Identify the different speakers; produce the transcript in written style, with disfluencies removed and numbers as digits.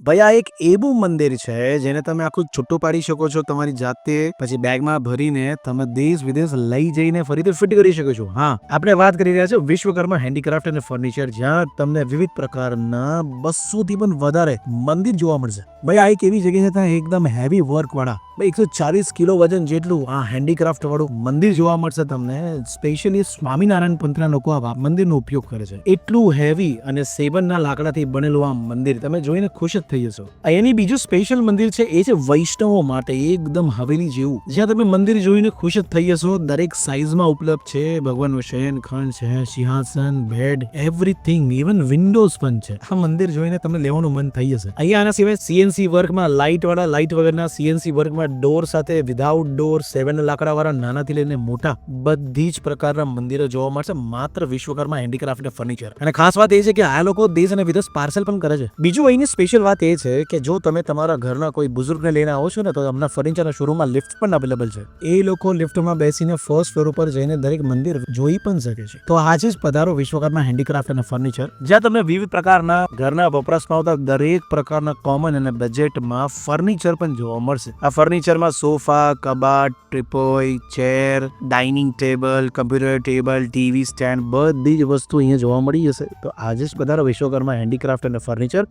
Speaker 1: ભાઈ આ એક એવું મંદિર છે જેને તમે આખું છૂટું પાડી શકો છો તમારી જાતે, પછી બેગમાં ભરીને તમે દેશ વિદેશ લઈ જઈને ફરીથી ફિટ કરી શકો છો. હા, આપણે વાત કરી રહ્યા છે વિશ્વકર્મા હેન્ડીક્રાફ્ટ અને ફર્નિચર, જ્યાં તમને વિવિધ પ્રકારના 200 થી પણ વધારે મંદિર જોવા મળશે. ભાઈ આ એક એવી જગ્યા છે ત્યાં એકદમ હેવી વર્ક વાળા 140 કિલો વજન જેટલું આ હેન્ડીક્રાફ્ટ વાળું મંદિર જોવા મળશે તમને. સ્પેશિયલી સ્વામિનારાયણ પંથના લોકો આ મંદિરનો ઉપયોગ કરે છે. એટલું હેવી અને સેવનના લાકડાથી બનેલું આ મંદિર તમે જોઈને ખુશ જ થઈ જશો. એની બીજું સ્પેશિયલ મંદિર છે એ છે વૈષ્ણવો માટે એકદમ હવેલી જેવું, જ્યાં તમે મંદિર જોઈને ખુશ જ થઈ જશો. દરેક સાઇઝમાં ઉપલબ્ધ છે. ભગવાનનું શયન ખંડ છે, સિંહાસન, બેડ, એવરીથિંગ, ઇવન વિન્ડોઝ પણ છે. આ મંદિર જોઈને તમને લેવાનું મન થઈ જશે. અહીંયા આના સિવાય સીએનસી વર્કમાં લાઇટ વાળા, લાઇટ વગરના સીએનસી વર્કમાં ડોર સાથે, વિધાઉટ ડોર, 7 લાકડા વાળા નાનાથી લઈને મોટા બધી જ પ્રકારના મંદિરો જોવા મળશે માત્ર વિશ્વકર્મા હેન્ડીક્રાફ્ટ ફર્નિચર. અને ખાસ વાત એ છે કે આ લોકો દેશ અને વિદેશ પાર્સલ પણ કરે છે. બીજું અહીંની સ્પેશિયલ વાત એ છે કે જો તમે તમારા ઘરના કોઈ બુઝુર્ગને લઈને આવો છો ને તો હમણાં ફર્નિચરના શોરૂમમાં લિફ્ટ પણ અવેલેબલ છે. એ લોકો લિફ્ટમાં બેસીને ફર્સ્ટ ફ્લોર ઉપર જઈને દરેક મંદિર જોઈ પણ શકે છે. તો આજે જ પધારો વિશ્વકર્મા હેન્ડીક્રાફ્ટ અને ફર્નિચર, જ્યાં તમને વિવિધ પ્રકારના ઘરના વપરાશમાં આવતા દરેક પ્રકારના કોમન અને બજેટમાં ફર્નિચર પણ જોવા મળશે. આ ફર્નિચરમાં સોફા, કબાટ, teapoy, chair, dining table, computer table, TV stand, બધી જ વસ્તુ અહીંયા જોવા મળી જશે. તો આજે જ પધારો વિશ્વકર્મા હેન્ડીક્રાફ્ટ અને ફર્નિચર.